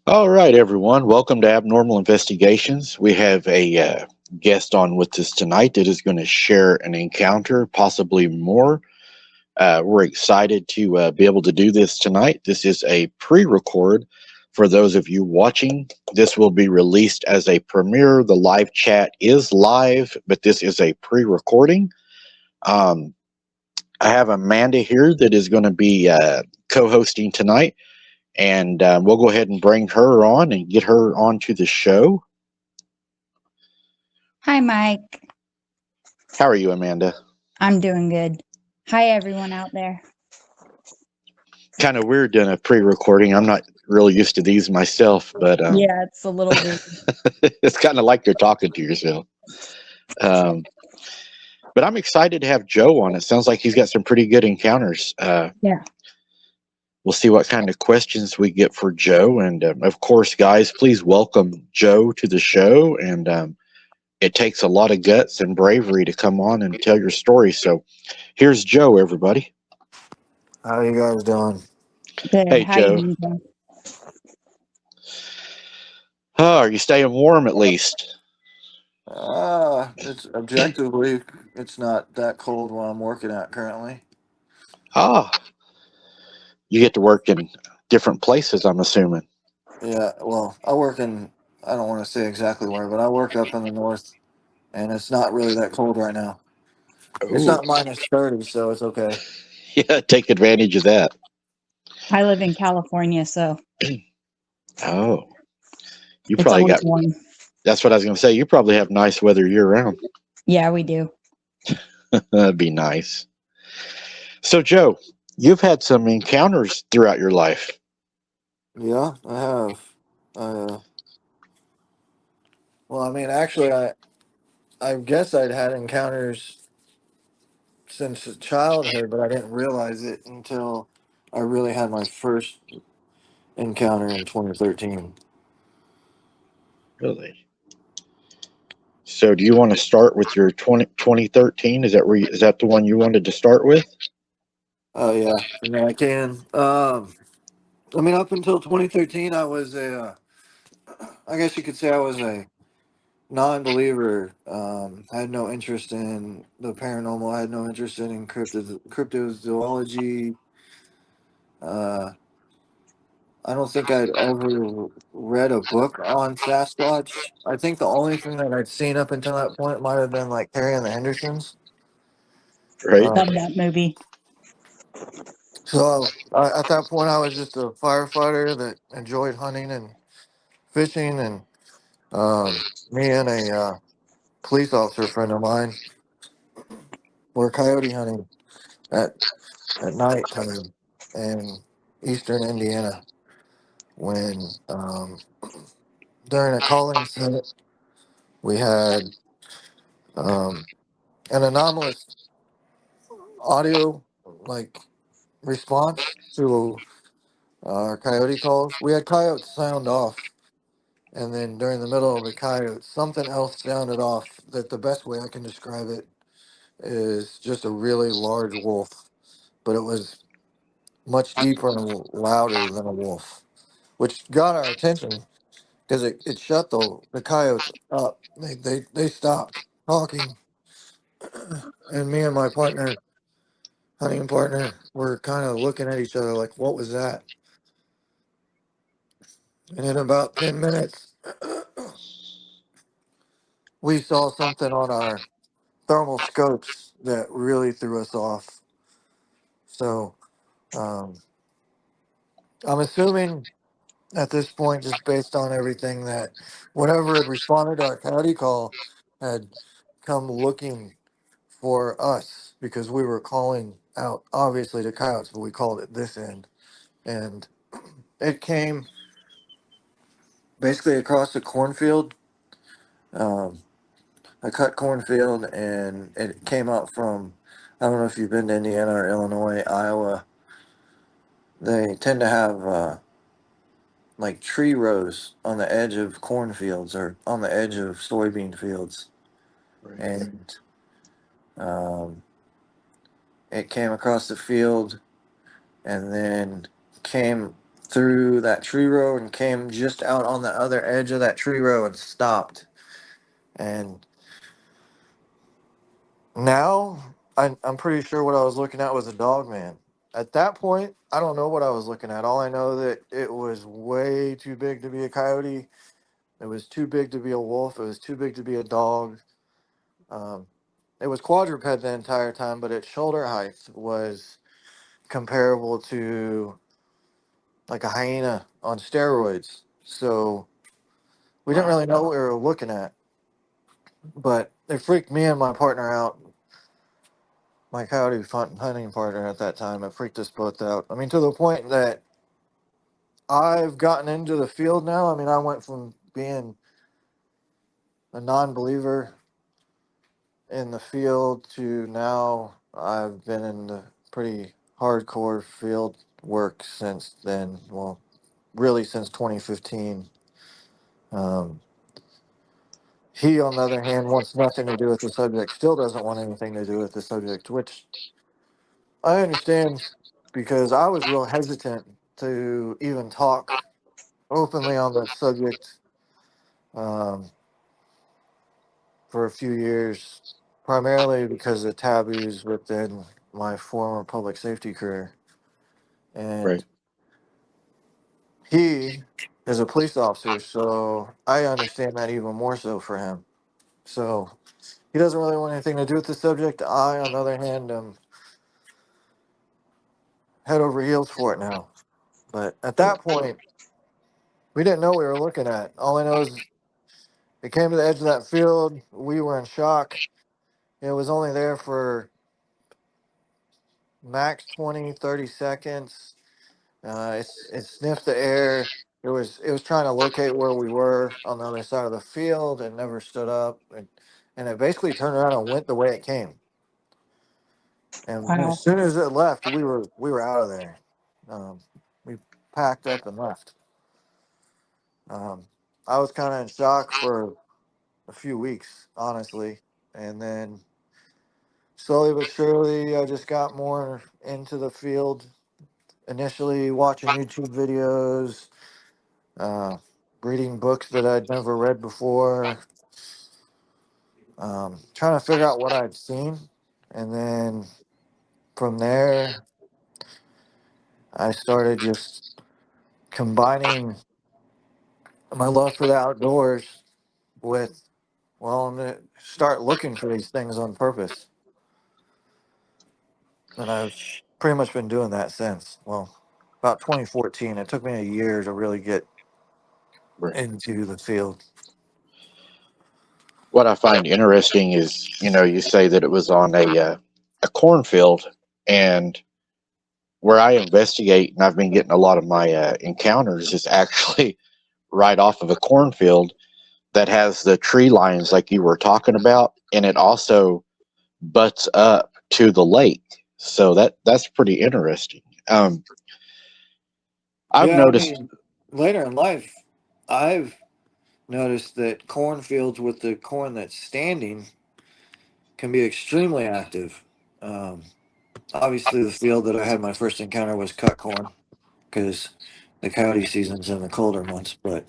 All right, everyone. Welcome to Abnormal Investigations. We have a guest on with us tonight that is going to share an encounter, possibly more. We're excited to be able to do this tonight. This is a pre record for those of you watching. This will be released as a premiere. The live chat is live, but this is a pre recording. Um, I have Amanda here that is going to be co hosting tonight. And we'll go ahead and bring her on and get her onto the show. Hi, Mike. How are you, Amanda? I'm doing good. Hi, everyone out there. Kind of weird doing a pre-recording. I'm not really used to these myself, but Yeah, it's a little weird. it's kind of like you're talking to yourself. Um, but I'm excited to have Joe on. It sounds like he's got some pretty good encounters. Yeah. We'll see what kind of questions we get for Joe. And of course, guys, please welcome Joe to the show. And it takes a lot of guts and bravery to come on and tell your story. So here's Joe, everybody. How you guys doing? Good. Hey, How you Joe. doing? Oh, are you staying warm at least? It's objectively it's not that cold where I'm working at currently. Ah, you get to work in different places, I'm assuming. Yeah, well, I don't want to say exactly where, but I work up in the north, and it's not really that cold right now. It's Oh, not -30, so it's okay. yeah, take advantage of that. I live in California, so Oh, you it's probably always got, warm. that's what I was going to say. You probably have nice weather year round. Yeah, we do. That'd be nice. So, Joe, you've had some encounters throughout your life. Yeah, I have. Uh, well, I mean, actually, I guess I'd had encounters since childhood, but I didn't realize it until I really had my first encounter in 2013. Really? So, do you want to start with your 2013? Is that is that the one you wanted to start with? Oh yeah, I can. I mean, up until 2013, I was I guess you could say I was a non-believer. I had no interest in the paranormal. I had no interest in cryptozoology. Uh, I don't think I'd ever read a book on Sasquatch. I think the only thing that I'd seen up until that point might have been like Harry and the Hendersons. Right? Love Um, that movie. at that point, I was just a firefighter that enjoyed hunting and fishing, and me and a police officer friend of mine were coyote hunting at night time in eastern Indiana when during a calling set we had um, an anomalous audio like response to our coyote calls. We had coyotes sound off, and then during the middle of the coyotes, something else sounded off. That the best way I can describe it is just a really large wolf, but it was much deeper and louder than a wolf, which got our attention because it shut the coyotes up. They stopped talking, and me and my partner, hunting partner, were kind of looking at each other like, "What was that?" And in about 10 minutes, we saw something on our thermal scopes that really threw us off. So um, I'm assuming at this point, just based on everything, that whatever had responded to our coyote call had come looking for us because we were calling out, obviously, to coyotes, but we called it this end. And it came basically across the cornfield, um, a cut cornfield, and it came out from, I don't know if you've been to Indiana or Illinois, Iowa. They tend to have like tree rows on the edge of cornfields or on the edge of soybean fields. Right. And um, it came across the field and then came through that tree row and came just out on the other edge of that tree row and stopped. And now I'm pretty sure what I was looking at was a Dogman. At that point, I don't know what I was looking at. All I know that it was way too big to be a coyote. It was too big to be a wolf. It was too big to be a dog. Um, it was quadruped the entire time, but its shoulder height was comparable to like a hyena on steroids. So we didn't really know what we were looking at, but it freaked me and my partner out. My coyote hunting partner at that time, it freaked us both out. I mean, to the point that I've gotten into the field now. I mean, I went from being a non-believer in the field to now I've been in the pretty hardcore field work since then. Well, really since 2015. Um, he, on the other hand, wants nothing to do with the subject, still doesn't want anything to do with the subject, which I understand because I was real hesitant to even talk openly on that subject um, for a few years, primarily because of taboos within my former public safety career. Right. And he is a police officer, so I understand that even more so for him. So he doesn't really want anything to do with the subject. I, on the other hand, am head over heels for it now. But at that point, we didn't know what we were looking at. All I know is it came to the edge of that field. We were in shock. It was only there for max 20, 30 seconds. It sniffed the air. It was trying to locate where we were on the other side of the field. It never stood up, and it basically turned around and went the way it came. And as Wow. soon as it left, we were out of there. We packed up and left. Um, I was kind of in shock for a few weeks, honestly, and then slowly but surely, I just got more into the field. Initially, watching YouTube videos, uh, reading books that I'd never read before, trying to figure out what I'd seen, and then from there, I started just combining my love for the outdoors with, well, I'm gonna start looking for these things on purpose, and I've pretty much been doing that since. Well, about 2014. It took me a year to really get Right. into the field. What I find interesting is, you say that it was on a cornfield, and where I investigate, and I've been getting a lot of my encounters, is actually right off of a cornfield that has the tree lines like you were talking about, and it also butts up to the lake. So that's pretty interesting. I've Yeah, I noticed. mean, later in life, I've noticed that cornfields with the corn that's standing can be extremely active. Um, Obviously, the field that I had my first encounter was cut corn because the coyote season's in the colder months. But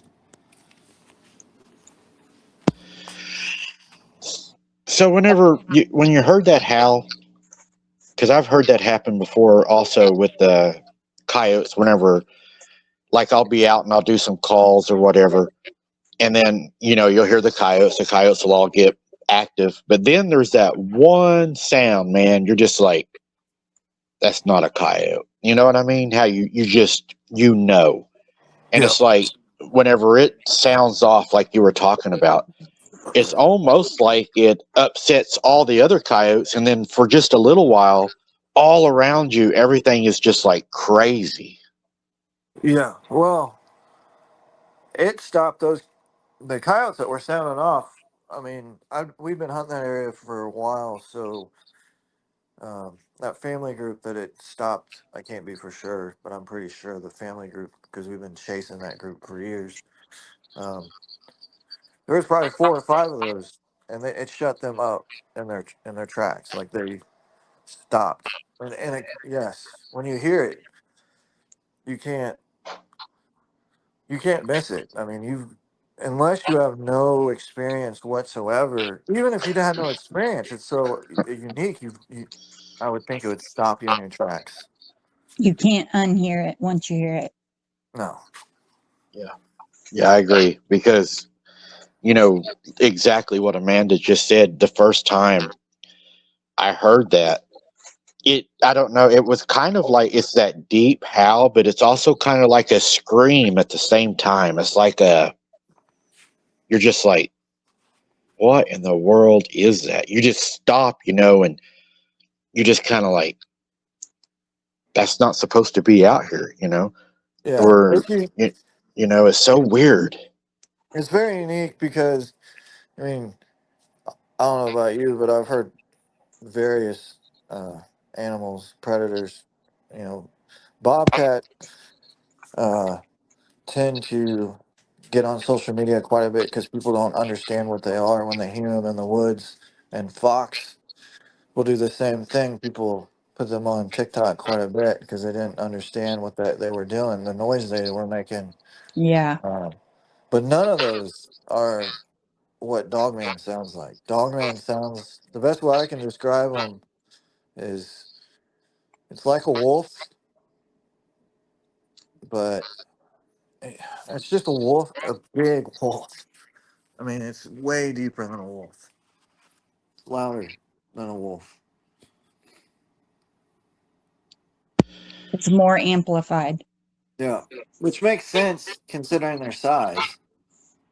So when you heard that howl, because I've heard that happen before, also with the coyotes. Whenever, like, I'll be out and I'll do some calls or whatever, and then you'll hear the coyotes. The coyotes will all get active, but then there's that one sound, man. You're just like, that's not a coyote. You know what I mean? How you just and yeah, it's like whenever it sounds off, like you were talking about, it's almost like it upsets all the other coyotes, and then for just a little while, all around you, everything is just like crazy. yeah. Well, it stopped the coyotes that were sounding off. I mean, we've been hunting that area for a while, so that family group that it stopped, I can't be for sure, but I'm pretty sure the family group because we've been chasing that group for years. Um, there was probably four or five of those, and it shut them up in their tracks, like they stopped. And yes, when you hear it, you can't. you can't miss it. I mean, you unless you have no experience whatsoever. Even if you had no experience, it's so unique. I would think it would stop you in your tracks. You can't unhear it once you hear it. No. Yeah. Yeah, I agree because you know exactly what Amanda just said. The first time I heard that, I don't know, it was kind of like it's that deep howl, but it's also kind of like a scream at the same time. It's like you're just like, what in the world is that? You just stop, and you just kind of like, that's not supposed to be out here. Yeah. Or it's so weird. It's very unique because I mean I don't know about you, but I've heard various uh, animals, predators. You know, bobcat uh, tend to get on social media quite a bit because people don't understand what they are when they hear them in the woods. And fox will do the same thing. People put them on TikTok quite a bit because they didn't understand what they were doing, the noise they were making. Yeah. Um, but none of those are what Dogman sounds like. Dogman sounds the best way I can describe him is it's like a wolf, but it's just a wolf, a big wolf. I mean, it's way deeper than a wolf, louder than a wolf. It's more amplified. Yeah, which makes sense considering their size.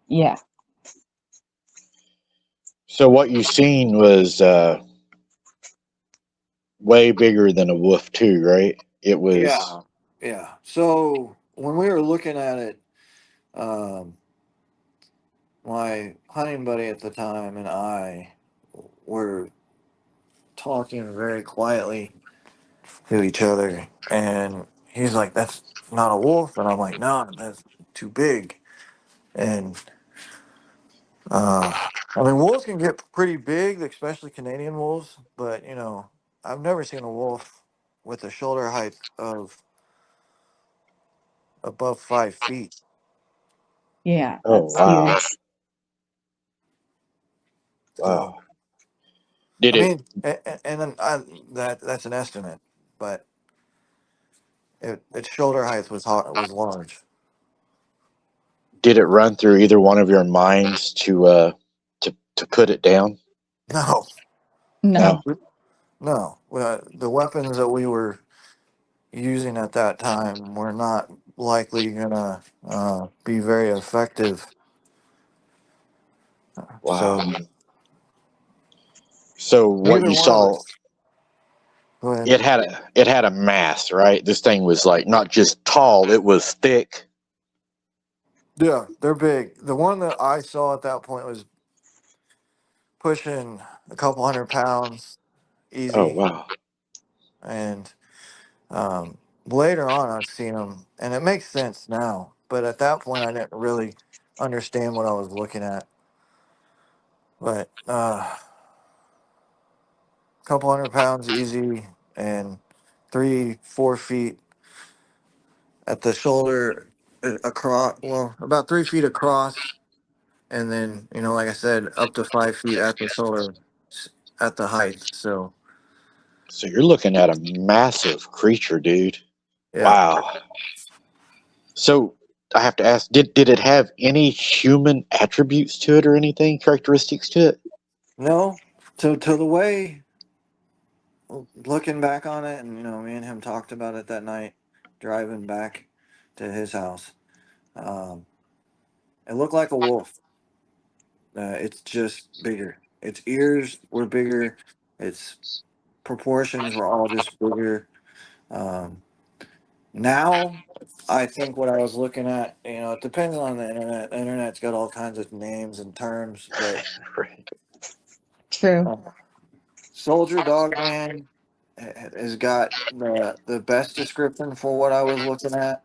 Yeah. So what you seen was way bigger than a wolf too, right? It was. Yeah, yeah. So when we were looking at it, um, my hunting buddy at the time and I were talking very quietly to each other, and he's like, "That's not a wolf," and I'm like, "No, that's too big." And I mean, wolves can get pretty big, especially Canadian wolves. But I've never seen a wolf with a shoulder height of above 5 feet. Yeah. Oh That's wow, huge. So wow. Did I it mean, and then that's an estimate, but its shoulder height was large. did it run through either one of your minds to put it down? No, No. No. no. The weapons that we were using at that time were not likely gonna be very effective. Wow. So So what neither you one of saw, us. Go ahead. it had a mass, right? This thing was like not just tall, it was thick. Yeah, they're big. The one that I saw at that point was pushing a couple 100 pounds Oh easy, wow. and later on I've seen them, and it makes sense now. But at that point, I didn't really understand what I was looking at. But a couple 100 pounds easy, and 3, 4 feet at the shoulder, across. Well, about 3 feet across, and then like I said, up to 5 feet at the shoulder, at the height. So So you're looking at a massive creature, dude. yeah. Wow. So I have to ask, did it have any human attributes to it or anything, characteristics to it? No, to the way, looking back on it, and me and him talked about it that night, driving back to his house. Um, it looked like a wolf. It's just bigger. Its ears were bigger. Its proportions were all just bigger. Um, Now, I think what I was looking at, it depends on the internet. The internet's got all kinds of names and terms, but Right. True. uh, Soldier Dogman has got the best description for what I was looking at,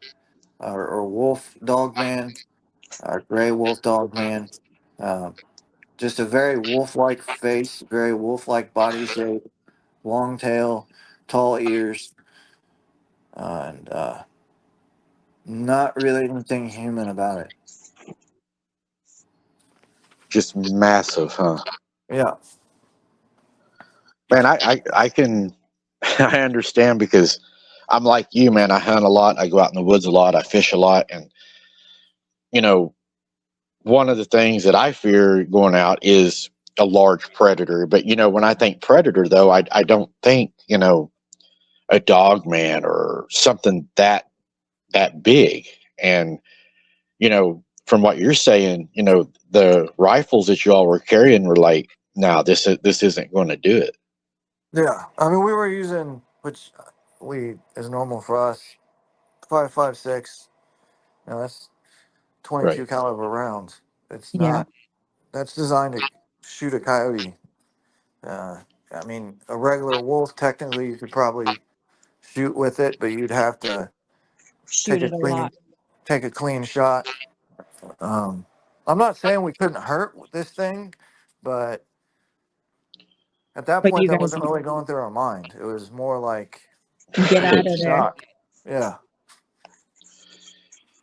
or Wolf Dogman, or Gray Wolf Dogman. Um, just a very wolf-like face, very wolf-like body shape, long tail, tall ears, and Not really anything human about it. Just massive, huh? Yeah. Man, I can I understand because I'm like you, man. I hunt a lot. I go out in the woods a lot. I fish a lot, and you know, one of the things that I fear going out is a large predator. But when I think predator, though, I don't think a dog man or something that big. And from what you're saying, the rifles that you all were carrying were like, no, this isn't going to do it. Yeah. I mean, we were using, which we is normal for us, 5.56. That's Right. 22 caliber rounds. It's Yeah. not. That's designed to shoot a coyote. Uh, I mean, a regular wolf technically you could probably shoot with it, but you'd have to Shoot take a it a clean lot. take a clean shot. I'm not saying we couldn't hurt with this thing, but at that But point, you that guys wasn't really going through our mind. It was more like get out of there. shock. Yeah,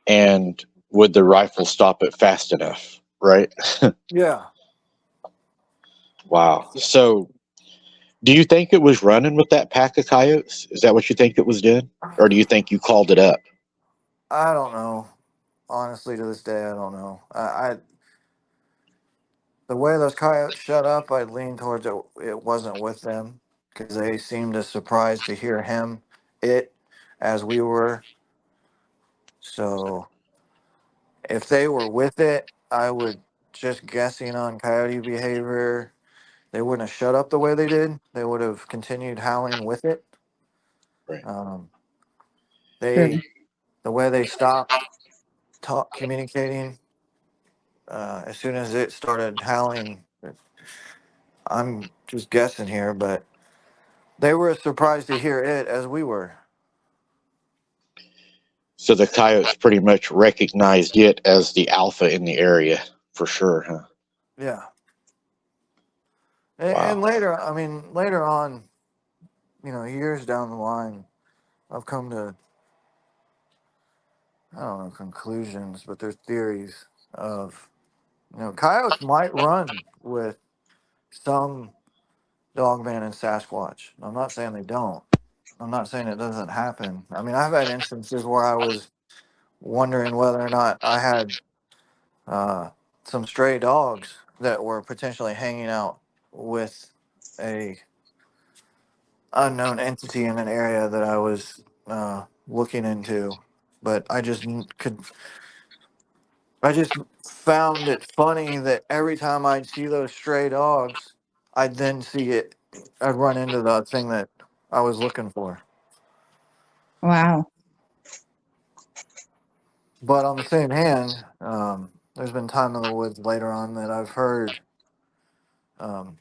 And would the rifle stop it fast enough? Right. yeah. Wow. So, do you think it was running with that pack of coyotes? Is that what you think it was doing? Or do you think you called it up? I don't know. Honestly, to this day, I don't know. I the way those coyotes shut up, I lean towards it wasn't with them because they seemed as surprised to hear it, as we were. So if they were with it, I would just guessing on coyote behavior. They wouldn't have shut up the way they did. They would have continued howling with it. Right. Um, True. they the way they stopped communicating as soon as it started howling. I'm just guessing here, but they were as surprised to hear it as we were. So the coyotes pretty much recognized it as the alpha in the area for sure, huh? Yeah. And Wow. later, I mean, later on, years down the line, I've come to, I don't know, conclusions, but there's theories of, coyotes might run with some Dogman and Sasquatch. I'm not saying they don't. I'm not saying it doesn't happen. I mean, I've had instances where I was wondering whether or not I had uh, some stray dogs that were potentially hanging out with a unknown entity in an area that I was looking into. But I just found it funny that every time I'd see those stray dogs, I'd then see it. I'd run into the thing that I was looking for. Wow. But on the same hand, there's been time in the woods later on that I've heard um,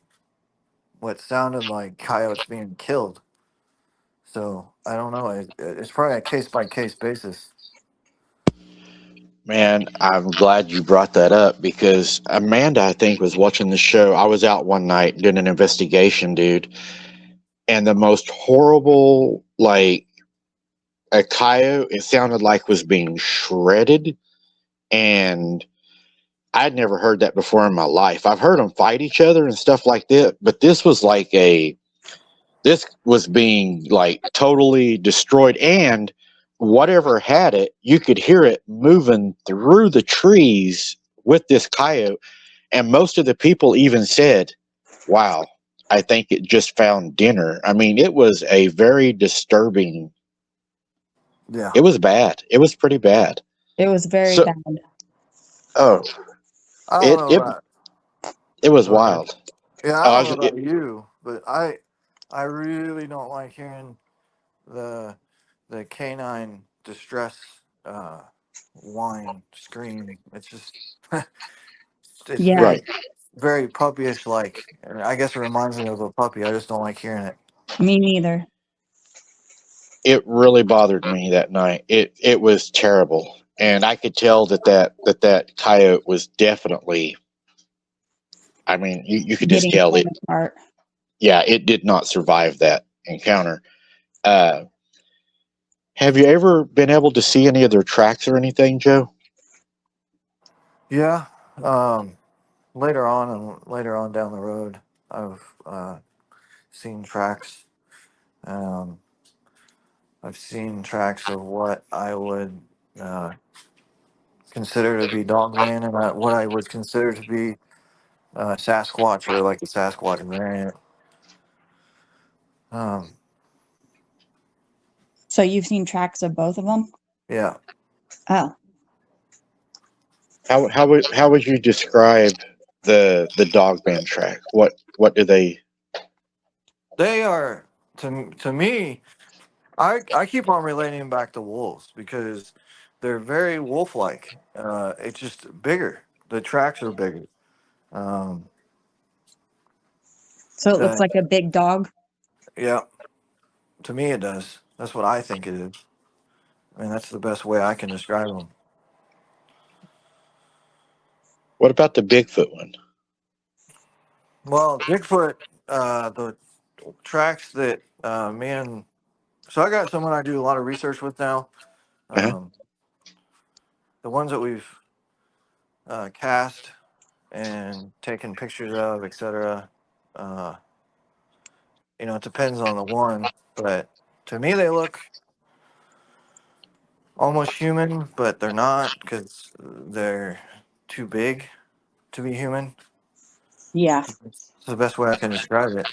what sounded like coyotes being killed. So I don't know. It's probably a case by case basis. Man, I'm glad you brought that up because Amanda, I think, was watching the show. I was out one night doing an investigation, dude, and the most horrible, like a coyote, it sounded like was being shredded. And I'd never heard that before in my life. I've heard them fight each other and stuff like that, but this was being like totally destroyed. And whatever had it, you could hear it moving through the trees with this coyote. And most of the people even said, wow, I think it just found dinner. I mean, it was a very disturbing, Yeah. it was bad. It was pretty bad. It was very So, bad. oh, I don't it, know it, about. it was Go ahead. wild. Yeah, I Oh, don't know about you, but I really don't like hearing the the canine distress uh, whine scream. It's just it's Yeah. very right. very puppyish like. And I guess it reminds me of a puppy. I just don't like hearing it. Me neither. It really bothered me that night. It was terrible, and I could tell that coyote was definitely. I mean, you could just Getting tell torn it. apart. Yeah, it did not survive that encounter. Uh, Have you ever been able to see any of their tracks or anything, Joe? Yeah. Um, later on down the road, I've seen tracks. Um, I've seen tracks of what I would uh, consider to be Dogman and what I would consider to be Sasquatch or like the Sasquatch variant. Um, So you've seen tracks of both of them? yeah, Oh, How would you describe the Dogman track? What do they? they are to me. I keep on relating back to wolves because they're very wolf-like. It's just bigger. The tracks are bigger. Um, so it looks that like a big dog. yeah, to me it does. That's what I think it is. I mean, that's the best way I can describe them. What about the Bigfoot one? Well, Bigfoot, the tracks that me and so I got someone I do a lot of research with now. Uh-huh. Um, the ones that we've cast and taken pictures of, etc. Uh, it depends on the one, but to me they look almost human, but they're not because they're too big to be human. Yeah. It's the best way I can describe it.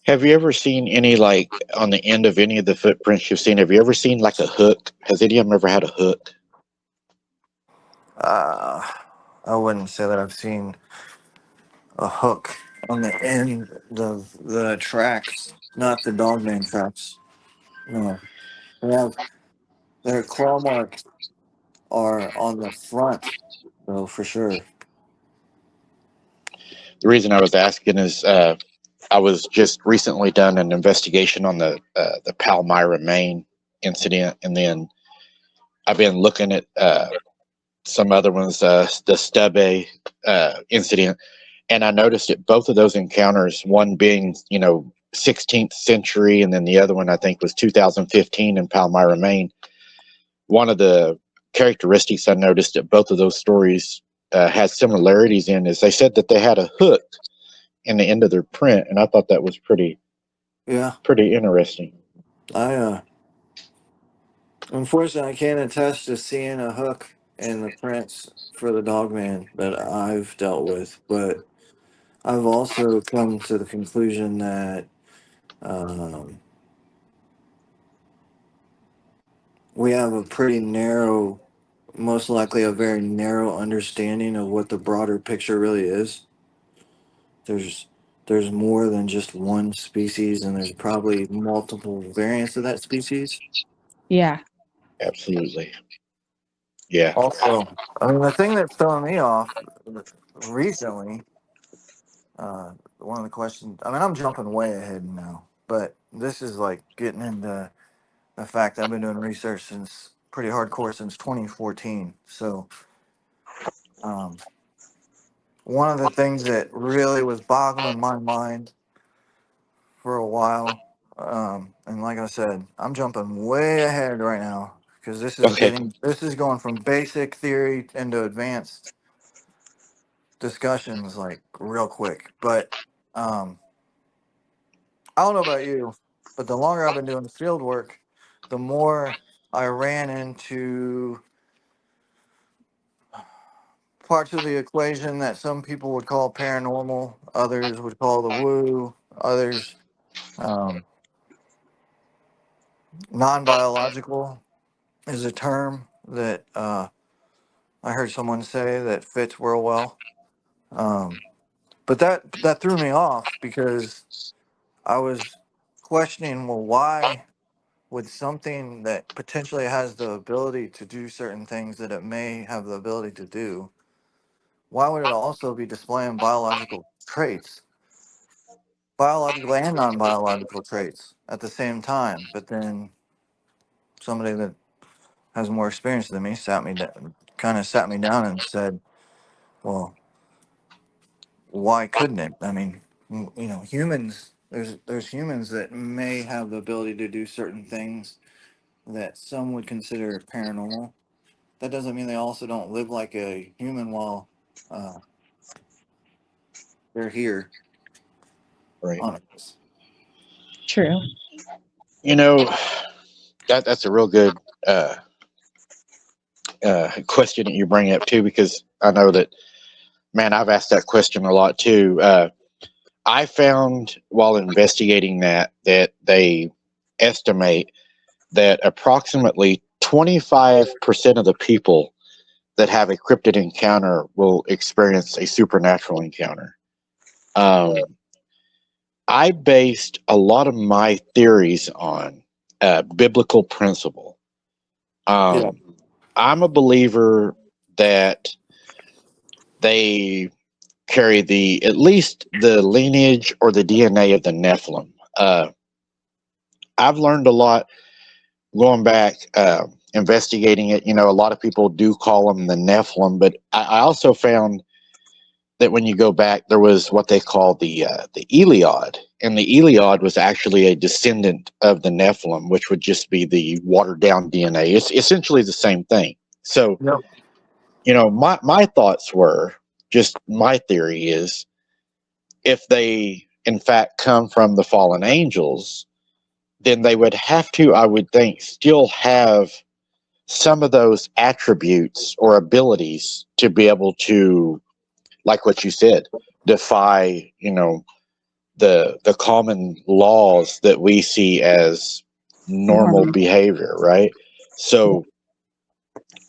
Have you ever seen any, like, on the end of any of the footprints you've seen? Have you ever seen like a hook? Has any of them ever had a hook? Uh, I wouldn't say that I've seen a hook on the end of the tracks, not the Dogman tracks. No, they have their claw marks are on the front, though for sure. The reason I was asking is I was just recently done an investigation on the Palmyra, Maine incident, and then I've been looking at some other ones, the Stubbe incident, and I noticed that both of those encounters, one being 16th century, and then the other one I think was 2015 in Palmyra, Maine. One of the characteristics I noticed that both of those stories had similarities in is they said that they had a hook in the end of their print, and I thought that was Yeah, pretty interesting. I unfortunately I can't attest to seeing a hook in the prints for the Dogman that I've dealt with, but I've also come to the conclusion that um, we have a pretty narrow, most likely a very narrow understanding of what the broader picture really is. There's there's more than just one species, and there's probably multiple variants of that species. Yeah. Absolutely, yeah. Also, I mean, the thing that's throwing me off recently, one of the questions. I mean, I'm jumping way ahead now, but this is like getting into the fact that I've been doing research since pretty hardcore since 2014. So, um, one of the things that really was boggling my mind for a while, and like I said, I'm jumping way ahead right now because Okay. this is going from basic theory into advanced discussions like real quick. But um, I don't know about you, but the longer I've been doing the field work, the more I ran into parts of the equation that some people would call paranormal, others would call the woo, others um, non-biological is a term that I heard someone say that fits real well. Um, but that threw me off because I was questioning, well, why would something that potentially has the ability to do certain things that it may have the ability to do, why would it also be displaying biological traits, biological and non-biological traits at the same time? But then somebody that has more experience than me kind of sat me down and said, well, why couldn't it? I mean, humans there's humans that may have the ability to do certain things that some would consider paranormal. That doesn't mean they also don't live like a human while uh, they're here Right. on Earth. True. You know, that's a real good question that you bring up too, because I know that, man, I've asked that question a lot too. I found while investigating that they estimate that approximately 25% of the people that have a cryptid encounter will experience a supernatural encounter. Um, I based a lot of my theories on biblical principle. Yeah. Um, I'm a believer that they carry the at least the lineage or the DNA of the Nephilim. I've learned a lot going back, investigating it. You know, a lot of people do call them the Nephilim, but I also found that when you go back, there was what they call the Eliod, and the Eliod was actually a descendant of the Nephilim, which would just be the watered down DNA. It's essentially the same thing. So, Yep. you know, my thoughts were, just my theory is, if they in fact come from the fallen angels, then they would have to, I would think, still have some of those attributes or abilities to be able to, like what you said, defy, you know, the common laws that we see as normal Normal. behavior, right? So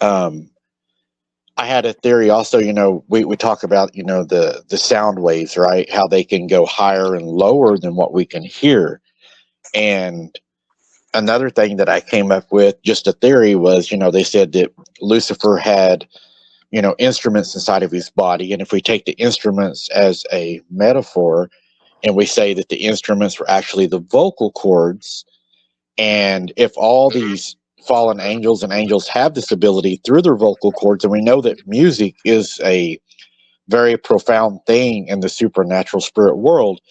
um I had a theory also, you know, we talk about, you know, the sound waves, right? How they can go higher and lower than what we can hear. And another thing that I came up with, just a theory, was, you know, they said that Lucifer had, you know, instruments inside of his body. And if we take the instruments as a metaphor and we say that the instruments were actually the vocal cords, and if all these fallen angels and angels have this ability through their vocal cords, and we know that music is a very profound thing in the supernatural spirit world,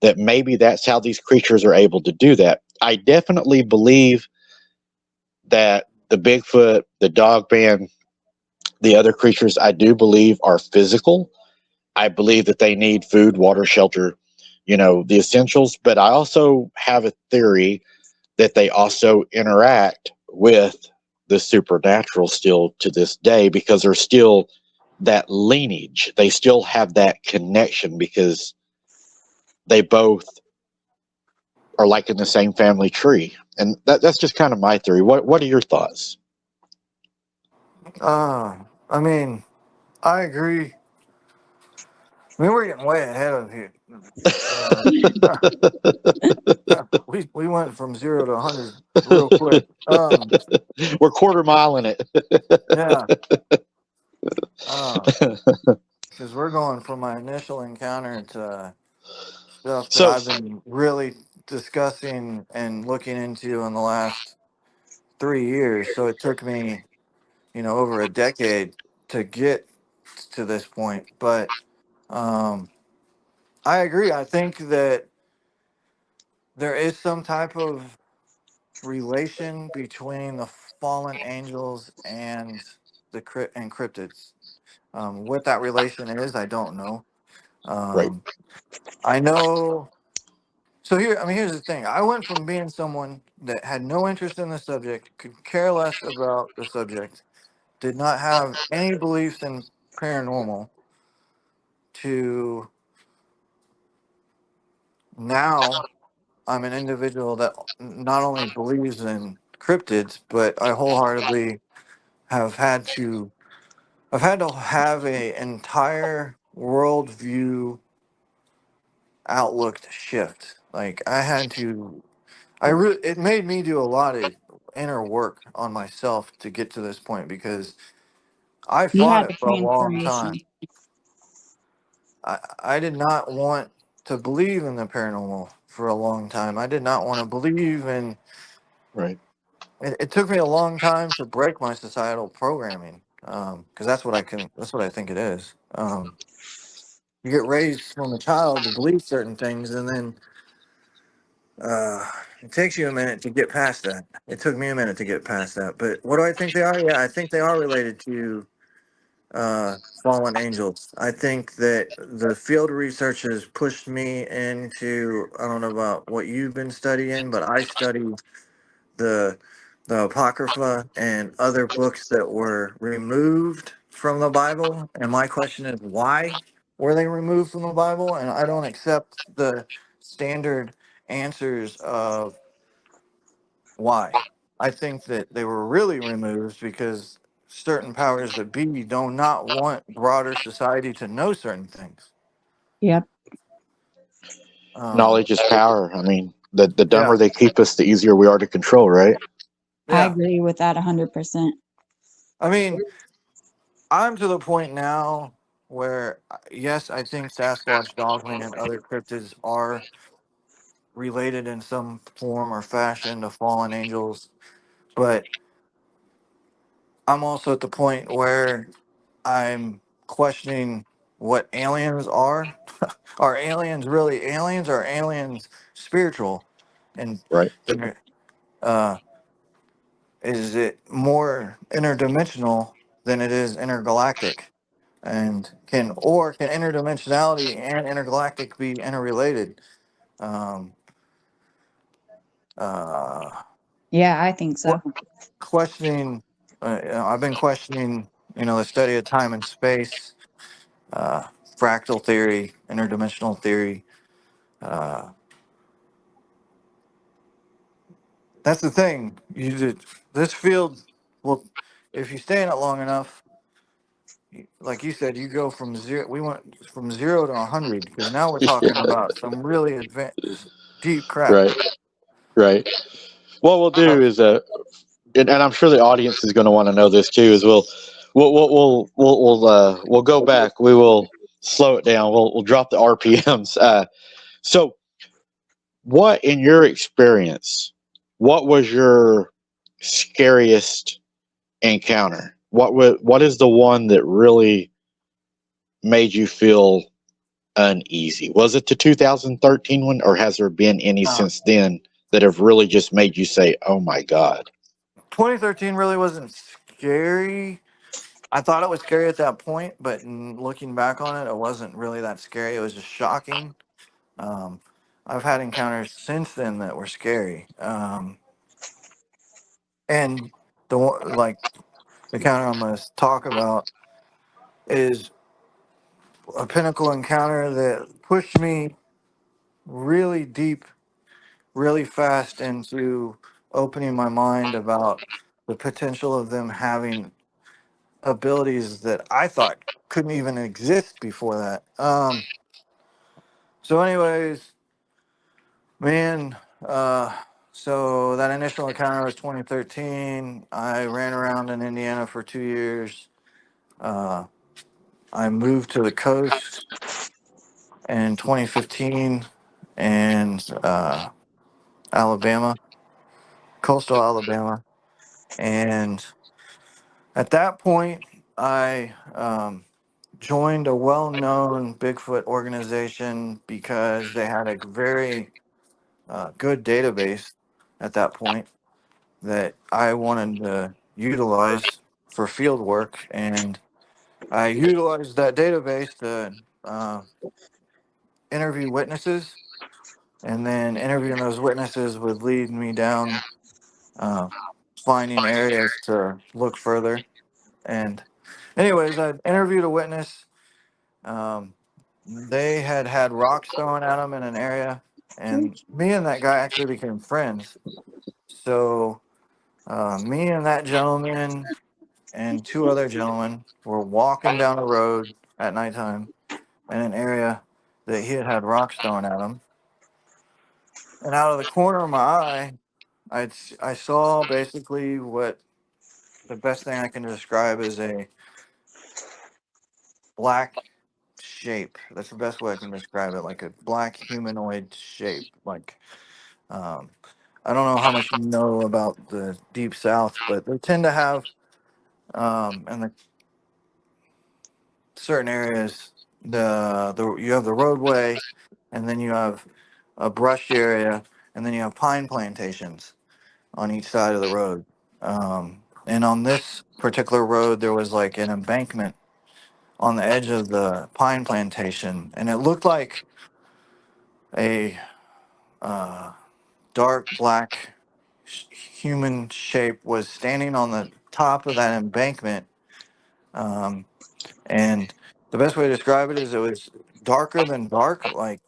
that maybe that's how these creatures are able to do that. I definitely believe that the Bigfoot, the Dogman, the other creatures, I do believe are physical. I believe that they need food, water, shelter, you know, the essentials. But I also have a theory that they also interact with the supernatural still to this day, because they're still that lineage. They still have that connection because they both are like in the same family tree. And that's just kind of my theory. What are your thoughts? I mean, I agree. I mean, we're getting way ahead of here. Uh, we went from 0 to 100 real quick. We're quarter mile in it. Yeah. Because we're going from my initial encounter to stuff that So, I've been really discussing and looking into in the last 3 years. So it took me, over a decade to get to this point. But um, I agree. I think that there is some type of relation between the fallen angels and the and cryptids. What that relation is, I don't know. right, Um, I know. So here, I mean, here's the thing. I went from being someone that had no interest in the subject, could care less about the subject, did not have any beliefs in paranormal, to now I'm an individual that not only believes in cryptids, but I wholeheartedly have had to I've had to have a entire worldview outlook shift. Like I had to right, it made me do a lot of inner work on myself to get to this point because I You fought had it a for a long time. transformation. I did not want to believe in the paranormal for a long time. I did not want to believe in right, it took me a long time to break my societal programming. Because that's what I think it is. You get raised from a child to believe certain things, and then it takes you a minute to get past that. It took me a minute to get past that. But what do I think they are? Yeah, I think they are related to fallen angels. I think that the field research has pushed me into, I don't know about what you've been studying, but I study the Apocrypha and other books that were removed from the Bible. And my question is, why were they removed from the Bible? And I don't accept the standard answers of why. I think that they were really removed because certain powers that be do not want broader society to know certain things. Yep. Um, Knowledge is power. I mean, the yeah, dumber they keep us, the easier we are to control, right? I yeah. agree with that 100%. I mean, I'm to the point now where, yes, I think Sasquatch, Dogman, and other cryptids are related in some form or fashion to fallen angels, but I'm also at the point where I'm questioning what aliens are. Are aliens really aliens? Or are aliens spiritual? And Right. uh, is it more interdimensional than it is intergalactic? And can interdimensionality and intergalactic be interrelated? Um, uh, Yeah, I think so. questioning. I've been questioning, the study of time and space, uh, fractal theory, interdimensional theory. Uh, that's the thing. This field. Well, if you stay in it long enough, like you said, you go from zero. We went from 0 to 100 because now we're talking about some really advanced, deep crap. Right. Right. What we'll do is, and I'm sure the audience is going to want to know this too, is we'll go back. We will slow it down. We'll drop the RPMs. So, what in your experience, what was your scariest encounter? What is the one that really made you feel uneasy? Was it the 2013 one, or has there been any Uh, since then that have really just made you say, "Oh my God"? 2013 really wasn't scary. I thought it was scary at that point, but looking back on it, it wasn't really that scary. It was just shocking. Um, I've had encounters since then that were scary. And like the encounter I'm going to talk about is a pinnacle encounter that pushed me really deep, really fast into opening my mind about the potential of them having abilities that I thought couldn't even exist before that. So, anyways, man, uh, so that initial encounter was 2013. I ran around in Indiana for 2 years. Uh, I moved to the coast in 2015 and Alabama, coastal Alabama. And at that point, I joined a well known Bigfoot organization because they had a very good database at that point that I wanted to utilize for field work. And I utilized that database to interview witnesses. And then interviewing those witnesses would lead me down uh, finding areas to look further. And, anyways, I interviewed a witness. Um, they had rocks thrown at them in an area, and me and that guy actually became friends. So, me and that gentleman and two other gentlemen were walking down a road at nighttime in an area that he had rocks thrown at him. And out of the corner of my eye, I saw basically what the best thing I can describe is a black shape. That's the best way I can describe it, like a black humanoid shape. Like, um, I don't know how much you know about the Deep South, but they tend to have in the certain areas the you have the roadway, and then you have a brush area, and then you have pine plantations on each side of the road. And on this particular road, there was like an embankment on the edge of the pine plantation, and it looked like a uh, dark black human shape was standing on the top of that embankment. Um, and the best way to describe it is it was darker than dark. Like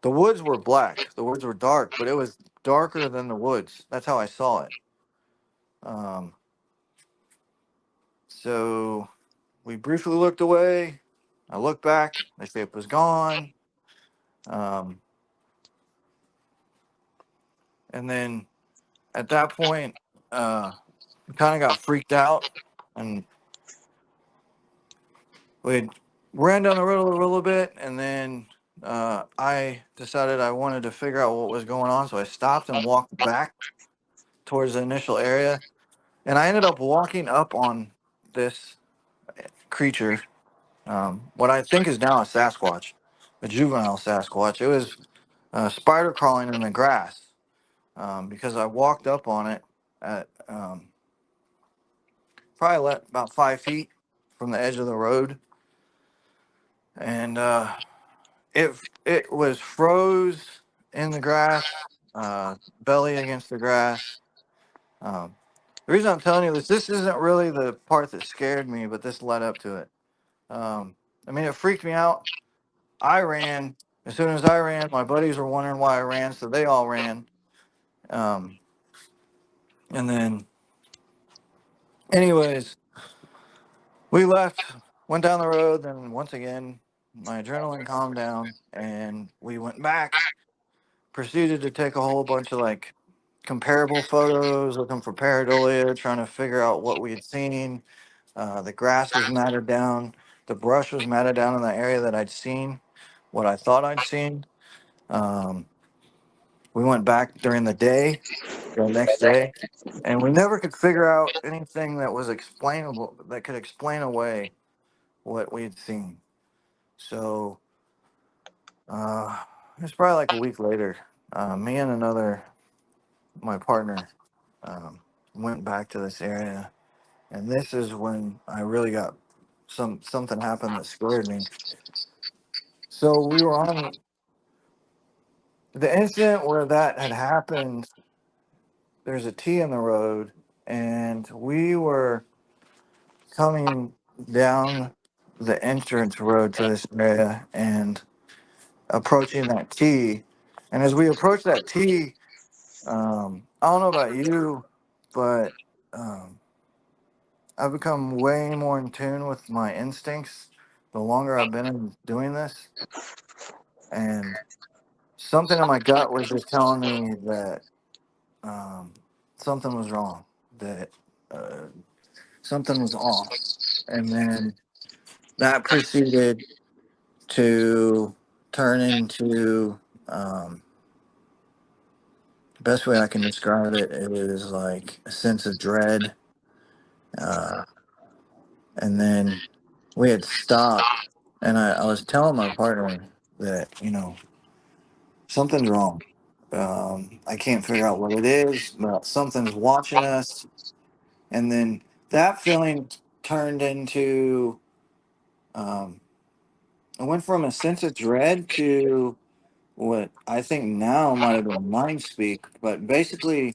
the woods were black, the woods were dark, but it was darker than the woods. That's how I saw it. Um, so we briefly looked away. I looked back, the shape was gone. Um, and then at that point, we kind of got freaked out, and we ran down the road a little bit, and then I decided I wanted to figure out what was going on, so I stopped and walked back towards the initial area, and I ended up walking up on this creature, what I think is now a Sasquatch, a juvenile Sasquatch. It was spider crawling in the grass, because I walked up on it at probably about 5 feet from the edge of the road, and it was froze in the grass, belly against the grass. Um, the reason I'm telling you this isn't really the part that scared me, but this led up to it. I mean, it freaked me out. I ran. As soon as I ran, my buddies were wondering why I ran, so they all ran. Um, and then, anyways, we left, went down the road, then once again, my adrenaline calmed down, and we went back, proceeded to take a whole bunch of like comparable photos, looking for pareidolia, trying to figure out what we had seen. The grass was matted down, the brush was matted down in the area that I'd seen, what I thought I'd seen. Um, we went back during the day, the next day, and we never could figure out anything that was explainable, that could explain away what we had seen. So it's probably like a week later. Me and my partner, went back to this area, and this is when I really got something happened that scared me. So we were on the incident where that had happened. There's a T in the road, and we were coming down the entrance road to this area and approaching that T. And as we approached that T, I don't know about you, but um, I've become way more in tune with my instincts the longer I've been doing this. And something in my gut was just telling me that something was wrong, that uh, something was off. And then that proceeded to turn into, the best way I can describe it, it was like a sense of dread. Uh, and then we had stopped, and I was telling my partner that, something's wrong. I can't figure out what it is, but something's watching us. And then that feeling turned into, um, I went from a sense of dread to what I think now might have been mind speak, but basically,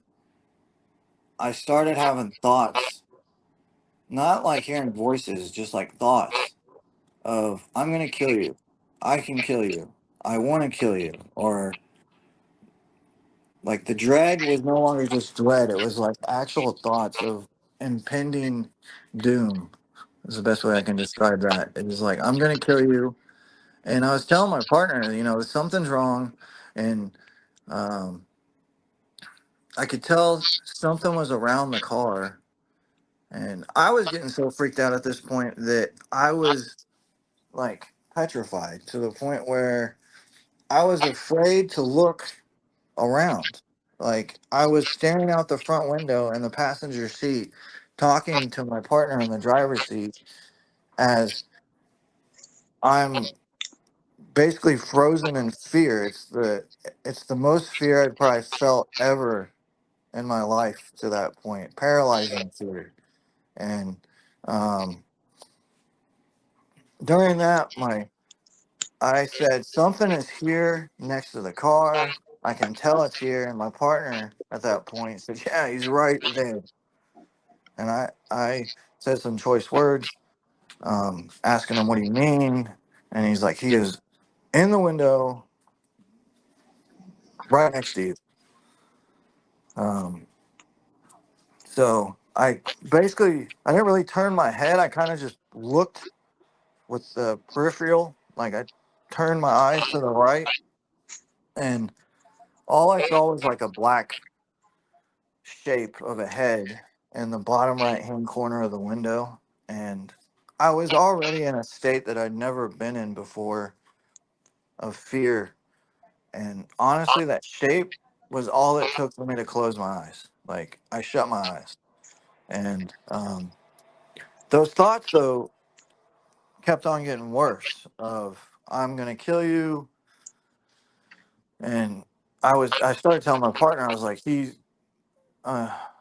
I started having thoughts, not like hearing voices, just like thoughts of, I'm going to kill you. I can kill you. I want to kill you. Or like the dread was no longer just dread, it was like actual thoughts of impending doom. Is the best way I can describe that. It was like, I'm going to kill you. And I was telling my partner, something's wrong. And um, I could tell something was around the car. And I was getting so freaked out at this point that I was like petrified to the point where I was afraid to look around. Like I was staring out the front window in the passenger seat, talking to my partner in the driver's seat as I'm basically frozen in fear. It's the most fear I'd probably felt ever in my life to that point, paralyzing fear. And um, during that, I said something is here next to the car. I can tell it's here. And my partner at that point said, "Yeah, he's right there." And I said some choice words, asking him what do you mean, and he's like, "He is in the window right next to you." Um, so I didn't really turn my head. I kind of just looked with the peripheral, like I turned my eyes to the right, and all I saw was like a black shape of a head in the bottom right hand corner of the window. And I was already in a state that I'd never been in before of fear. And honestly, that shape was all it took for me to close my eyes. Like I shut my eyes. And those thoughts, though, kept on getting worse of I'm going to kill you. And I started telling my partner, I was like,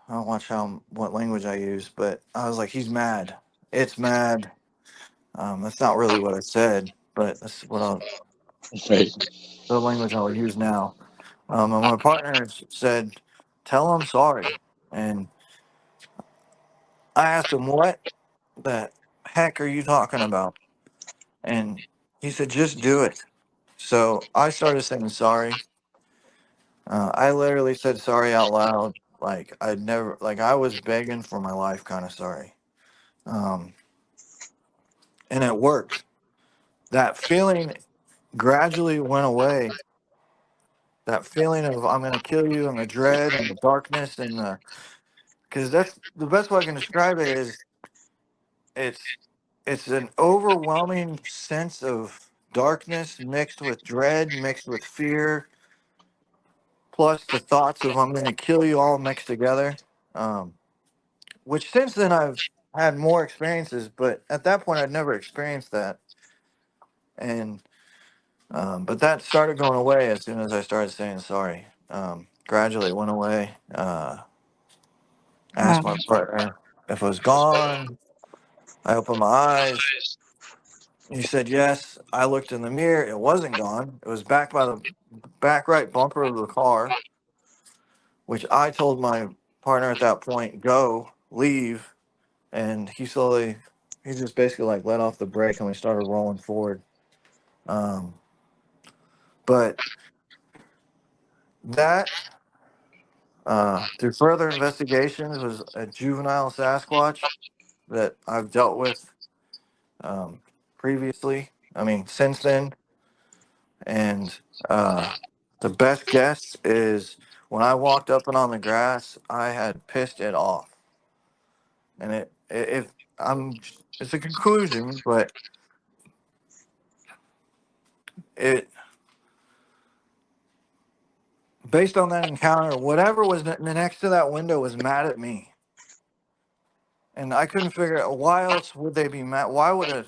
I don't watch what language I use, but I was like, he's mad. It's mad. That's not really what I said, but that's Right. the language I'll use now. And my partner said, "Tell him sorry." And I asked him, "What the heck are you talking about?" And he said, "Just do it." So I started saying sorry. I literally said sorry out loud, like I was begging for my life, kind of sorry. Um, and it worked. That feeling gradually went away. That feeling of I'm gonna kill you and the dread and the darkness and the because that's the best way I can describe it is it's it's an overwhelming sense of darkness mixed with dread, mixed with fear, plus the thoughts of I'm gonna kill you all mixed together. Um, which since then I've had more experiences, but at that point I'd never experienced that. And but that started going away as soon as I started saying sorry. Gradually it went away. Wow. Asked my partner if it was gone. I opened my eyes. He said yes. I looked in the mirror. It wasn't gone. It was back by the back right bumper of the car, which I told my partner at that point, go, leave. And he just basically like let off the brake and we started rolling forward. Um, but that, through further investigations, was a juvenile Sasquatch that I've dealt with previously. I mean, since then. And the best guess is when I walked up and on the grass, I had pissed it off. And if I'm, it's a conclusion, but it, based on that encounter, whatever was next to that window was mad at me. And I couldn't figure out why else would they be mad? Why would a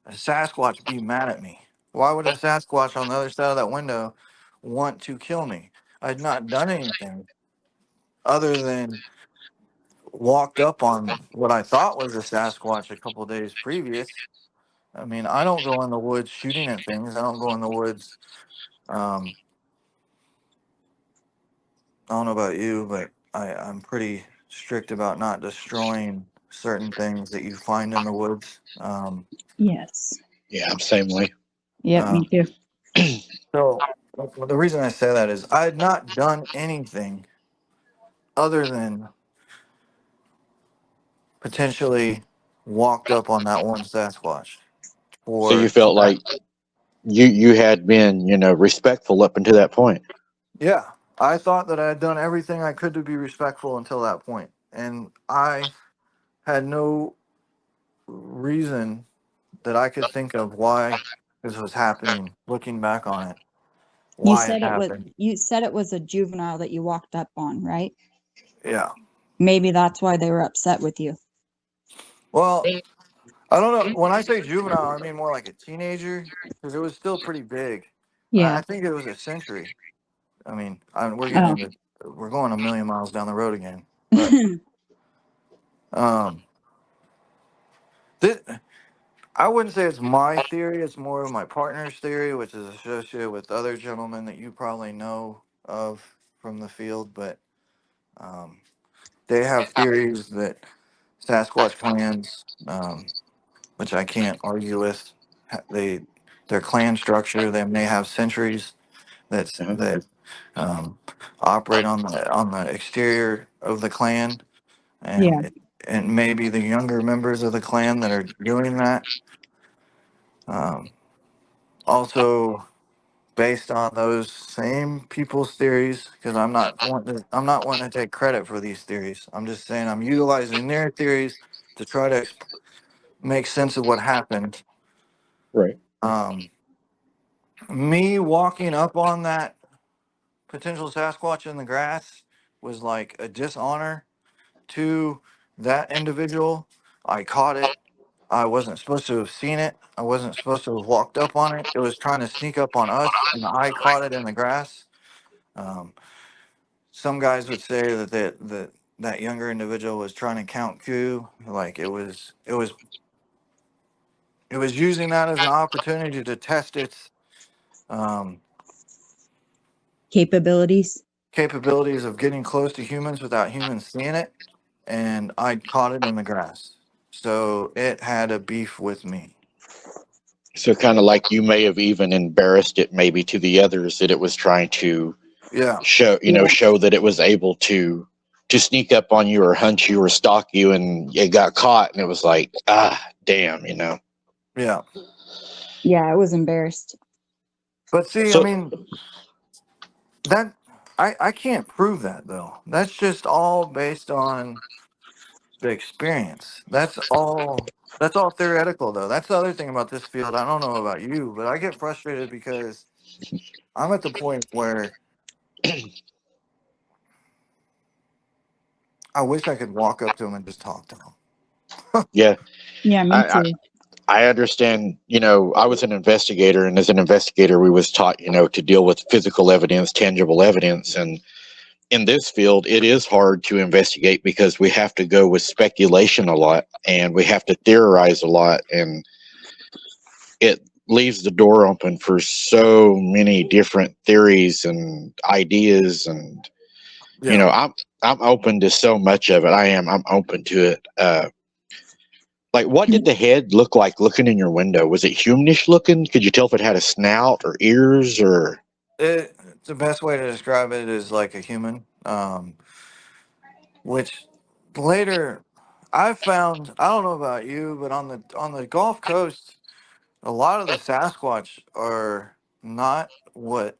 Sasquatch be mad at me? Why would a Sasquatch on the other side of that window want to kill me? I'd not done anything other than walked up on what I thought was a Sasquatch a couple days previous. I mean, I don't go in the woods shooting at things. I don't go in the woods. Um, I don't know about you, but I'm pretty strict about not destroying certain things that you find in the woods. Yes. Yeah, same way. Yep, Uh, me too. so the reason I say that is I had not done anything other than potentially walked up on that one Sasquatch So you for felt like you had been, respectful up until that point. yeah, I thought that I had done everything I could to be respectful until that point, and I had no reason that I could think of why this was happening. Looking back on it, why it happened. You said it was a juvenile that you walked up on, right? Yeah. Maybe that's why they were upset with you. Well, I don't know. When I say juvenile, I mean more like a teenager because it was still pretty big. Yeah. I think it was a century. I mean, Oh. we're going a million miles down the road again. But um, this, I wouldn't say it's my theory. It's more of my partner's theory, which is associated with other gentlemen that you probably know of from the field. But um, they have theories that Sasquatch clans, which I can't argue with, they their clan structure. They may have centuries Uh-huh. that um, operate on the exterior of the clan, Yeah. and maybe the younger members of the clan that are doing that. Um, Also, based on those same people's theories, because I'm not wanting to take credit for these theories. I'm just saying I'm utilizing their theories to try to make sense of what happened. Right. Um, Me walking up on that potential Sasquatch in the grass was like a dishonor to that individual. I caught it. I wasn't supposed to have seen it. I wasn't supposed to have walked up on it. It was trying to sneak up on us, and I caught it in the grass. Um, some guys would say that younger individual was trying to count coup, like it was using that as an opportunity to test its um, Capabilities. capabilities of getting close to humans without humans seeing it, and I caught it in the grass. So it had a beef with me. So kind of like you may have even embarrassed it maybe to the others that it was trying to Yeah, show, Yeah. show that it was able to sneak up on you or hunt you or stalk you, and it got caught, and it was like, ah, damn, yeah. Yeah. I was embarrassed. But see, I So mean, that I can't prove that though. That's just all based on the experience. That's all theoretical though. That's the other thing about this field. I don't know about you, but I get frustrated because I'm at the point where I wish I could walk up to him and just talk to him. yeah, Yeah. Me I, too. I understand. I was an investigator, and as an investigator, we was taught, to deal with physical evidence, tangible evidence, and in this field, it is hard to investigate because we have to go with speculation a lot, and we have to theorize a lot, and it leaves the door open for so many different theories and ideas, and Yeah. I'm open to so much of it. I'm open to it. Like, what did the head look like looking in your window? Was it humanish looking? Could you tell if it had a snout or ears or? The best way to describe it is like a human, which later I found. I don't know about you, but on the Gulf Coast, a lot of the Sasquatch are not what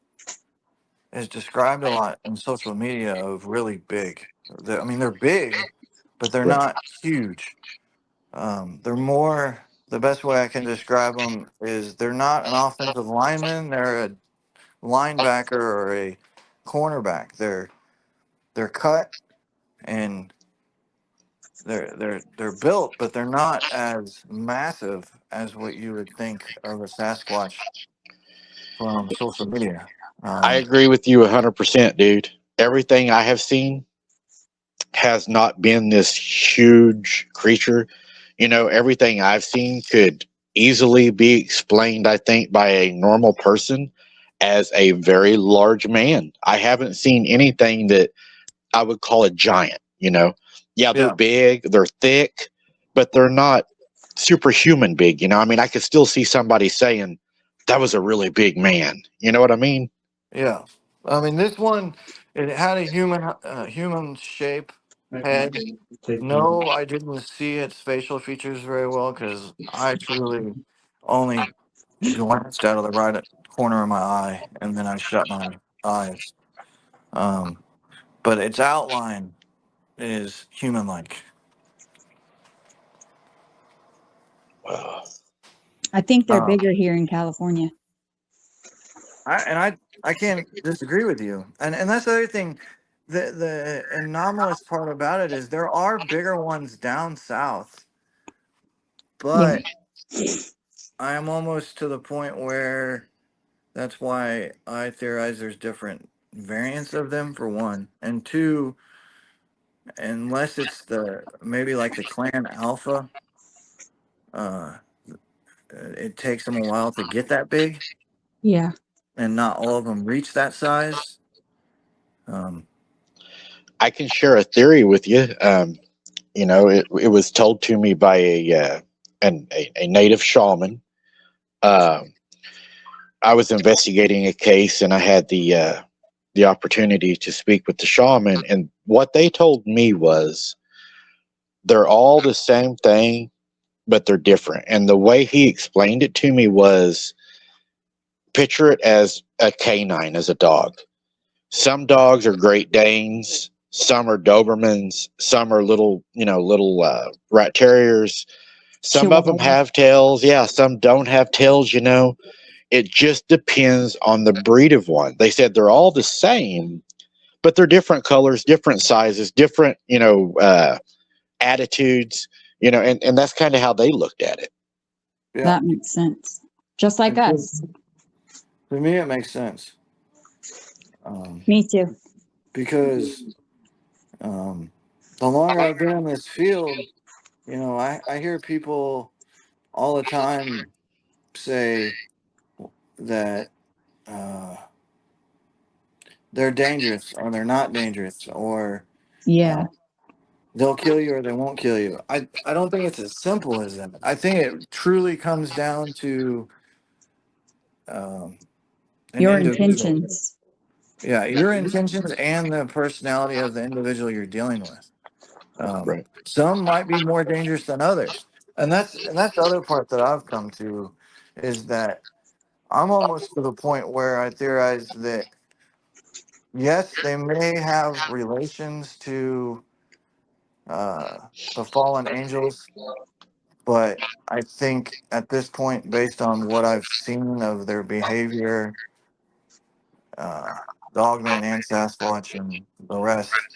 is described a lot in social media of really big. I mean, they're big, but they're Right. not huge. They're more. The best way I can describe them is they're not an offensive lineman. They're a linebacker or a cornerback. They're cut and they're built, but they're not as massive as what you would think of a Sasquatch from social media. I Um, agree with you 100%, dude. Everything I have seen has not been this huge creature. Everything I've seen could easily be explained, I think, by a normal person as a very large man. I haven't seen anything that I would call a giant. Yeah, they're yeah, big, they're thick, but they're not superhuman big. I mean, I could still see somebody saying that was a really big man. You know what I mean? yeah. I mean, this one it had a human shape head. No, I didn't see its facial features very well because I truly only glanced out of the right corner of my eye and then I shut my eyes. Um, but its outline is human like. Wow. I think they're Uh, bigger here in California. I can't disagree with you. And that's the other thing. The anomalous part about it is there are bigger ones down south but I am almost to the point where that's why I theorize there's different variants of them, for one, and two, unless it's the maybe like the clan alpha, uh, it takes them a while to get that big, Yeah. and not all of them reach that size. I can share a theory with you. It was told to me by a native shaman. I was investigating a case, and I had the opportunity to speak with the shaman, and what they told me was they're all the same thing, but they're different. And the way he explained it to me was, picture it as a canine, as a dog. Some dogs are Great Danes, some are Dobermans, some are little rat terriers. Some of them Chihuahua. have tails. Yeah, some don't have tails. It just depends on the breed of one. They said they're all the same, but they're different colors, different sizes, different, attitudes, and that's kind of how they looked at it. Yeah, That makes sense. Just like and us. to me it makes sense. Me too. Because the longer I've been in this field, I hear people all the time say that uh, they're dangerous or they're not dangerous, or Yeah. uh, they'll kill you or they won't kill you. I don't think it's as simple as that. I think it truly comes down to um, an Your individual. intentions. Yeah, your intentions and the personality of the individual you're dealing with. Right. Some might be more dangerous than others, and that's the other part that I've come to, is that I'm almost to the point where I theorize that yes, they may have relations to uh, the fallen angels, but I think at this point, based on what I've seen of their behavior, uh, Dogman and Sasquatch and the rest,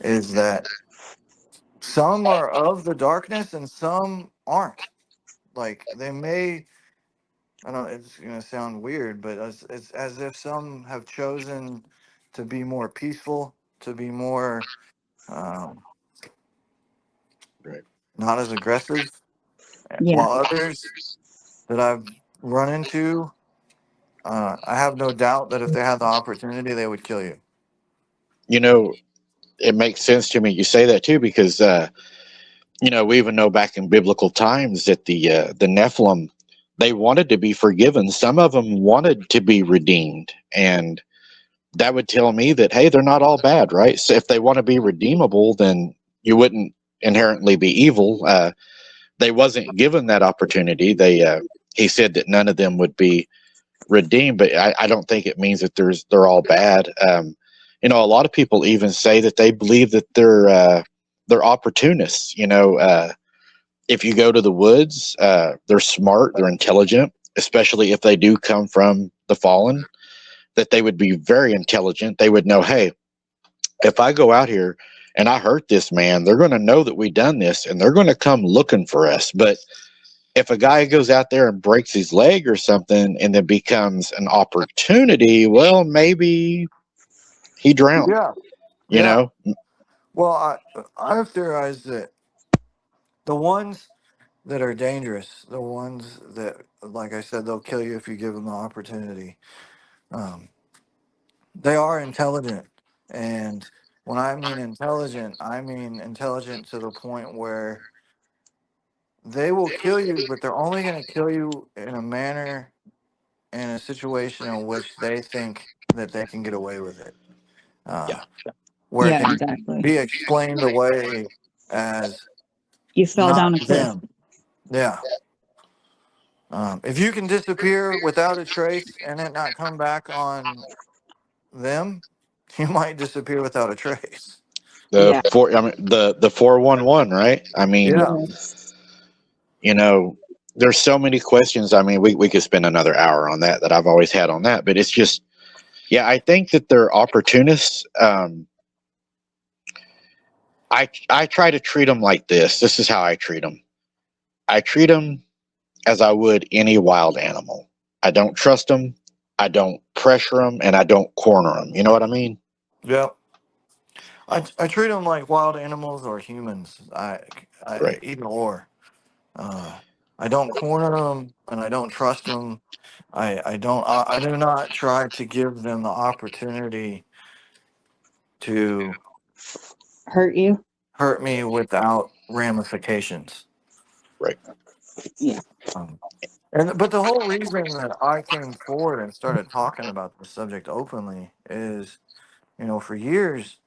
is that some are of the darkness and some aren't. Like they may, I don't know, it's going to sound weird, but it's as if some have chosen to be more peaceful, to be more um, Right. not as aggressive, Yeah. while others that I've run into, I have no doubt that if they had the opportunity, they would kill you. You know, it makes sense to me you say that too, because we even know back in biblical times that the Nephilim, they wanted to be forgiven. Some of them wanted to be redeemed, and that would tell me that, hey, they're not all bad, right? So if they want to be redeemable, then you wouldn't inherently be evil. They wasn't given that opportunity. He said that none of them would be redeemed, but I don't think it means that they're all bad. A lot of people even say that they believe that they're opportunists. If you go to the woods, they're smart, they're intelligent, especially if they do come from the fallen. That they would be very intelligent. They would know, hey, if I go out here and I hurt this man, they're going to know that we done this, and they're going to come looking for us. But if a guy goes out there and breaks his leg or something and then becomes an opportunity, well, maybe he drowned, Yeah, you yeah. know? Well, I've theorized that the ones that are dangerous, the ones that, like I said, they'll kill you if you give them the opportunity. Um, they are intelligent, and when I mean intelligent to the point where they will kill you, but they're only going to kill you in a manner, in a situation in which they think that they can get away with it, Yeah. uh, where it Yeah, can exactly. be explained away as You fell not down a cliff. them. Yeah. If you can disappear without a trace and it not come back on them, you might disappear without a trace. Yeah. The 411, right? I mean, Yeah. Yes. you know, there's so many questions. I mean, we could spend another hour on that I've always had on that, but it's just, yeah, I think that they're opportunists. I try to treat them like this. This is how I treat them. I treat them as I would any wild animal. I don't trust them. I don't pressure them, and I don't corner them. You know what I mean? Yeah. I treat them like wild animals or humans. Right. Either or. Uh, I don't corner them, and I don't trust them. I do not try to give them the opportunity to Hurt you? hurt me without ramifications. Right. Yeah. But the whole reason that I came forward and started talking about the subject openly is, for years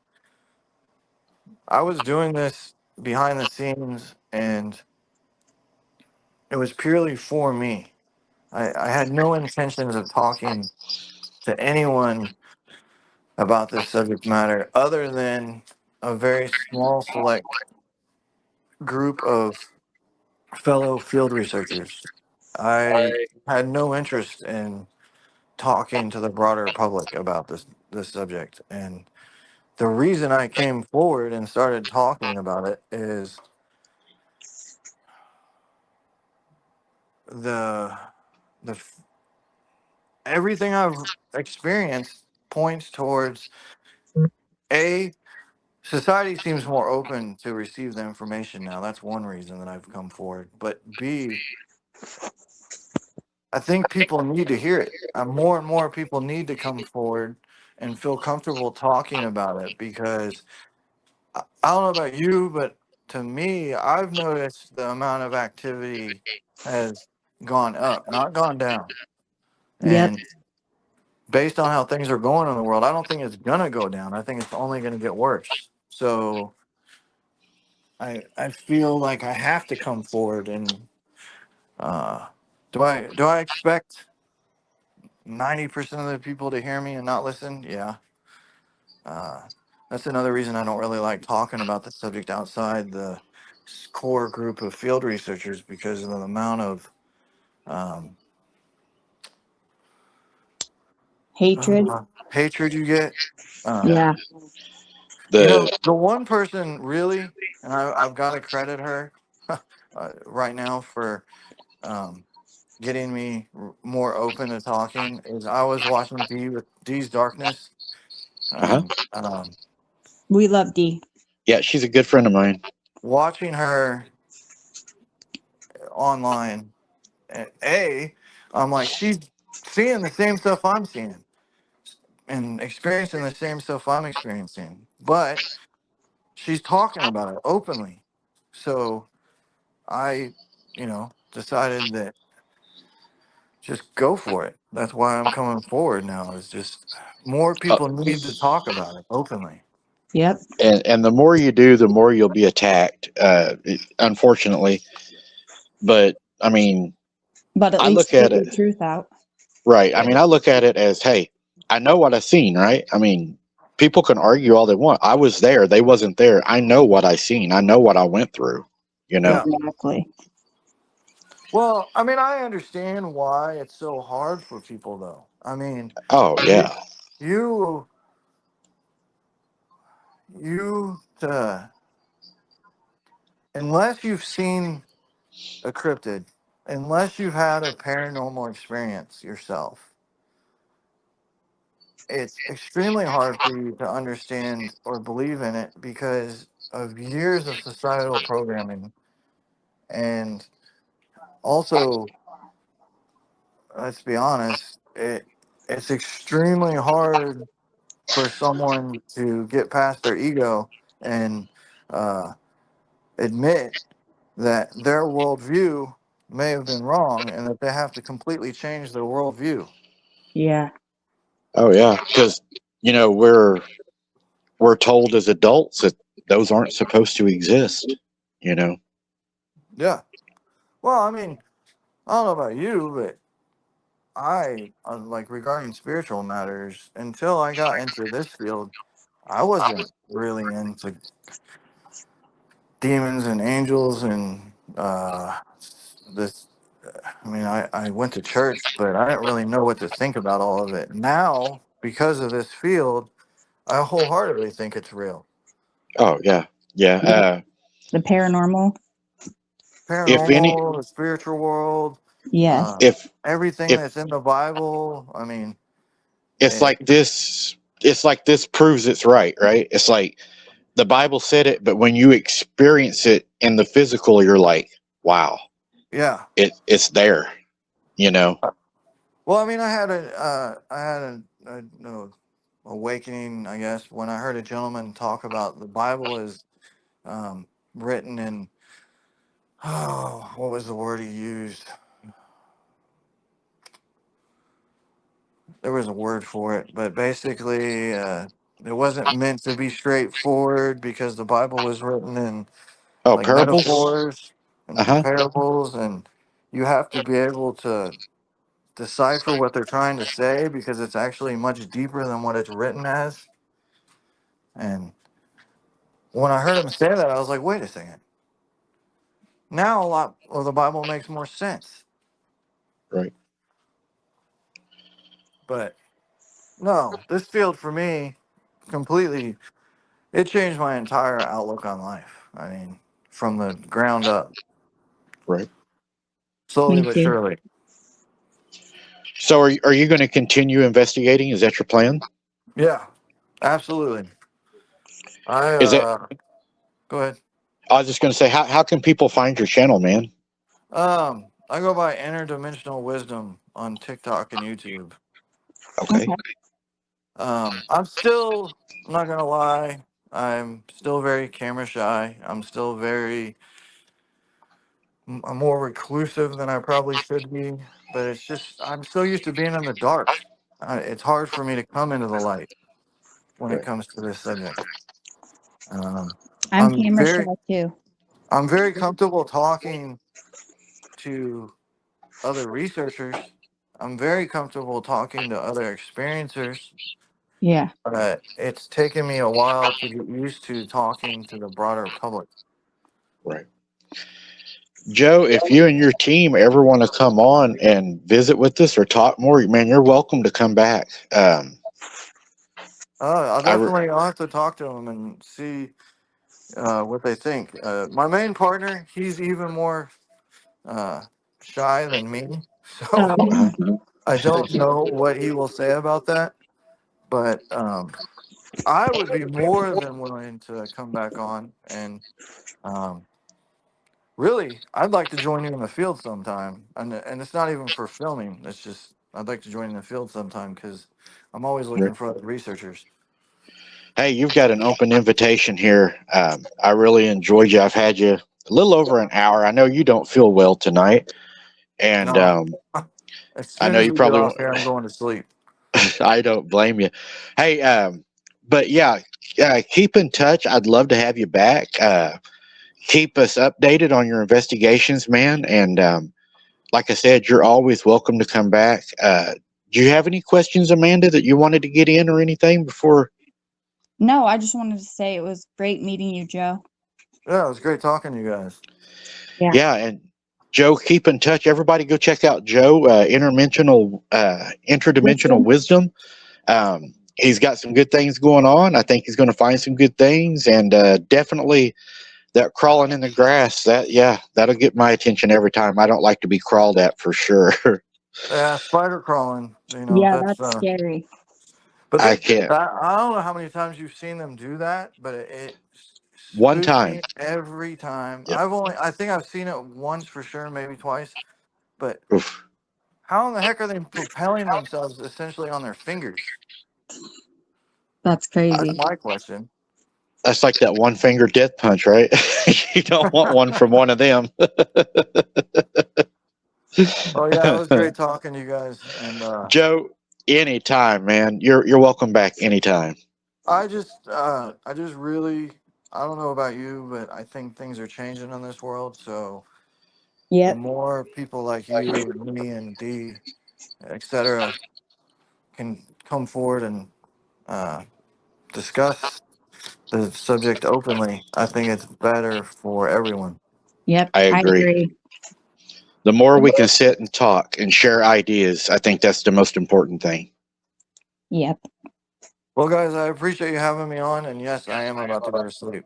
I was doing this behind the scenes, and it was purely for me. I had no intentions of talking to anyone about this subject matter other than a very small select group of fellow field researchers. I had no interest in talking to the broader public about this subject, and the reason I came forward and started talking about it is the the everything I've experienced points towards a society seems more open to receive the information now. That's one reason that I've come forward. But B, I think people need to hear it. More and more people need to come forward and feel comfortable talking about it, because I don't know about you, but to me, I've noticed the amount of activity has gone up, not gone down. Yep. And based on how things are going in the world, I don't think it's gonna go down. I think it's only gonna get worse. So I feel like I have to come forward and do I expect 90% of the people to hear me and not listen? Yeah. Uh, that's another reason I don't really like talking about the subject outside the core group of field researchers, because of the amount of um, Hatred? hatred you get. Um, Yeah. The the one person really, and I've got to credit her right now for um, getting me more open to talking, is I was watching D with D's Darkness, uh-huh. and We love D. Yeah, she's a good friend of mine. watching her online, I'm like, she's seeing the same stuff I'm seeing and experiencing the same stuff I'm experiencing, but she's talking about it openly. So I, decided that just go for it. That's why I'm coming forward now. Is just more Uh, people need to talk about it openly. Yep. and the more you do, the more you'll be attacked. Unfortunately, but I mean, But at I least look get at your it truth out. right. I mean, I look at it as, hey, I know what I seen. Right. I mean, people can argue all they want. I was there. They wasn't there. I know what I seen. I know what I went through. You know. Yeah. Exactly. Well, I mean, I understand why it's so hard for people, though. I mean, Oh you, yeah. you, you, unless you've seen a cryptid, unless you've had a paranormal experience yourself, it's extremely hard for you to understand or believe in it because of years of societal programming. And also, let's be honest, it's extremely hard for someone to get past their ego and uh, admit that their worldview may have been wrong and that they have to completely change their worldview. Yeah. Oh yeah. Because we're told as adults that those aren't supposed to exist. You know. Yeah. Well, I mean, I don't know about you, but I, like regarding spiritual matters, until I got into this field, I wasn't really into demons and angels and this. I mean, I went to church, but I didn't really know what to think about all of it. Now, because of this field, I wholeheartedly think it's real. Oh yeah. Yeah. The paranormal. if any, paranormal, the spiritual world, Yes. uh, if everything if that's in the Bible. I mean, it's it, like this, it's like this proves it's right, right? It's like the Bible said it, but when you experience it in the physical, you're like, wow, yeah. it's there, you know. Well, I mean, I had a no, awakening, I guess, when I heard a gentleman talk about the Bible is um, written in, oh, what was the word he used? There was a word for it, but basically, it wasn't meant to be straightforward because the Bible was written in Oh, like parables. metaphors Uh and huh. parables, and you have to be able to decipher what they're trying to say because it's actually much deeper than what it's written as. And when I heard him say that, I was like, wait a second. Now a lot of the Bible makes more sense. Right. But no, this field for me completely, it changed my entire outlook on life. I mean, from the ground up, Right. slowly Me but too. surely. So are you going to continue investigating? Is that your plan? Yeah, absolutely. I, Is it? go ahead. I was just going to say, how can people find your channel, man? I go by interdimensional wisdom on TikTok and YouTube. Okay. I'm still, I'm not gonna lie, I'm still very camera shy. I'm still very, I'm more reclusive than I probably should be. But it's just, I'm so used to being in the dark. It's hard for me to come into the light when it Right. comes to this subject. Um, I'm I'm camera shy very, too. I'm very comfortable talking to other researchers. I'm very comfortable talking to other experiencers. Yeah. But it's taken me a while to get used to talking to the broader public. Right. Joe, if you and your team ever want to come on and visit with us or talk more, man, you're welcome to come back. I'll I re- definitely, I'll have to talk to them and see what they think. My main partner, he's even more uh, shy than me, so uh-huh. I don't know what he will say about that. But I would be more than willing to come back on, and um, really, I'd like to join you in the field sometime. And it's not even for filming. It's just I'd like to join in the field sometime because I'm always looking Right. for other researchers. Hey, you've got an open invitation here. I really enjoyed you. I've had you a little over an hour. I know you don't feel well tonight, and No, as I soon know as you we get probably off won't. here, I'm going to sleep. I don't blame you. Hey, but yeah, keep in touch. I'd love to have you back. Keep us updated on your investigations, man. And like I said, you're always welcome to come back. Do you have any questions, Amanda, that you wanted to get in or anything before? No, I just wanted to say it was great meeting you, Joe. Yeah, it was great talking to you guys. Yeah. Yeah, and Joe, keep in touch. Everybody, go check out Joe, interdimensional Wisdom. wisdom. He's got some good things going on. I think he's going to find some good things, and definitely that crawling in the grass. That'll get my attention every time. I don't like to be crawled at for sure. Yeah, spider crawling. Yeah, That's. that's scary. But I can't. I don't know how many times you've seen them do that, but it One spooks time. me every time. Yep. I think I've seen it once for sure, maybe twice. But Oof. how in the heck are they propelling themselves essentially on their fingers? That's That's crazy. my question. That's like that one finger death punch, right? You don't want one from one of them. Oh yeah, it was great talking to you guys, and Joe, anytime, man. You're welcome back anytime. I just really, I don't know about you, but I think things are changing in this world. So the Yep. more people like you, me, and D, etc., can come forward and uh, discuss the subject openly, I think it's better for everyone. Yep. I I agree. agree. The more we can sit and talk and share ideas, I think that's the most important thing. Yep. Well, guys, I appreciate you having me on, and yes, I am about to go to sleep.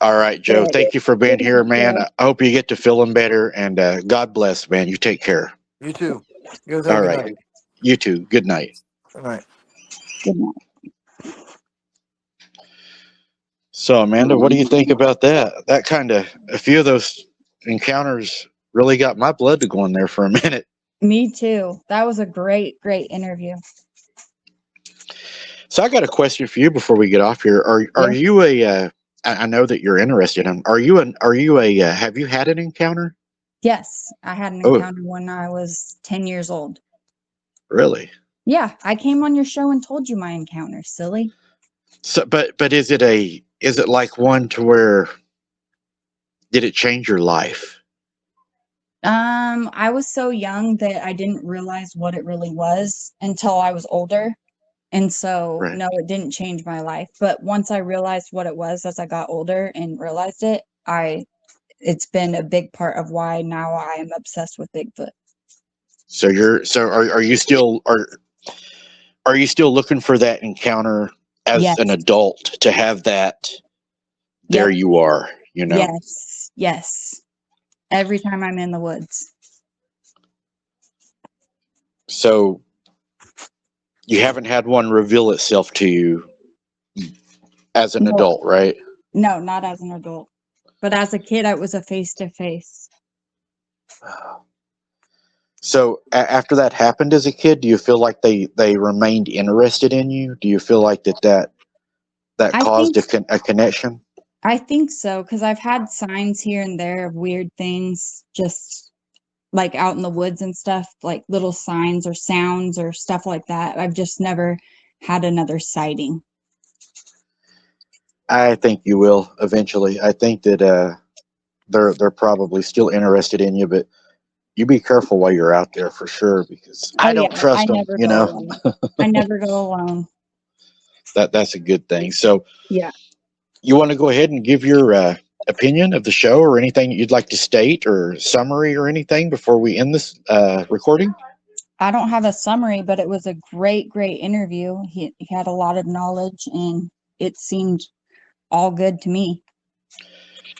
All right, Joe. Good. Thank you for being Good here, night, man. Joe. I hope you get to feeling better, and God bless, man. You take care. You too. You guys have All a good right. night. You too. Good night. Good night. Good night. So, Amanda, what do you think about that? That kind of, a few of those encounters really got my blood to going there for a minute. Me too. That was a great interview. So, I got a question for you before we get off here. Are Yeah. you a? I know that you're interested in. Have you had an encounter? Yes, I had an Oh, encounter when I was 10 years old. really? Yeah, I came on your show and told you my encounter, silly. So, but is it like one to where did it change your life? I was so young that I didn't realize what it really was until I was older. And so, Right. no, it didn't change my life. But once I realized what it was as I got older and realized it, it's been a big part of why now I am obsessed with Bigfoot. So are you still looking for that encounter as Yes. an adult to have that? There Yep. you are, Yes. Yes. Every time I'm in the woods. So you haven't had one reveal itself to you as an No, adult, right? no, not as an adult. But as a kid, it was a face-to-face. So after that happened as a kid, do you feel like they remained interested in you? Do you feel like that I caused think a connection? I think so, because I've had signs here and there of weird things just like out in the woods and stuff, like little signs or sounds or stuff like that. I've just never had another sighting. I think you will eventually. I think that they're probably still interested in you, but you be careful while you're out there for sure, because Oh I yeah, don't I trust them. never go alone. I never go alone. That's a good thing. So Yeah. you want to go ahead and give your opinion of the show or anything you'd like to state or summary or anything before we end this recording? I don't have a summary, but it was a great interview. He had a lot of knowledge and it seemed all good to me.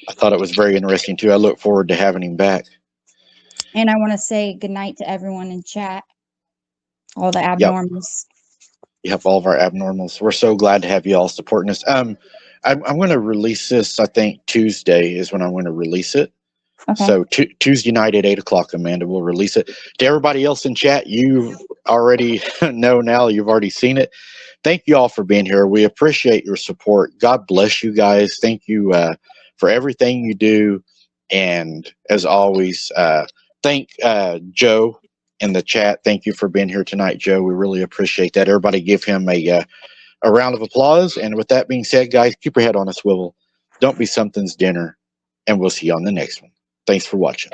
I thought it was very interesting too. I look forward to having him back. And I want to say good night to everyone in chat, all the Yep. abnormals. Yep, all of our abnormals. We're so glad to have you all supporting us. I'm going to release this. I think Tuesday is when I'm going to release it. Okay. So Tuesday night at 8:00, Amanda will release it. To everybody else in chat, you already know now. You've already seen it. Thank you all for being here. We appreciate your support. God bless you guys. Thank you for everything you do. And as always, thank Joe in the chat. Thank you for being here tonight, Joe. We really appreciate that. Everybody give him a round of applause. And with that being said, guys, keep your head on a swivel. Don't be something's dinner. And we'll see you on the next one. Thanks for watching.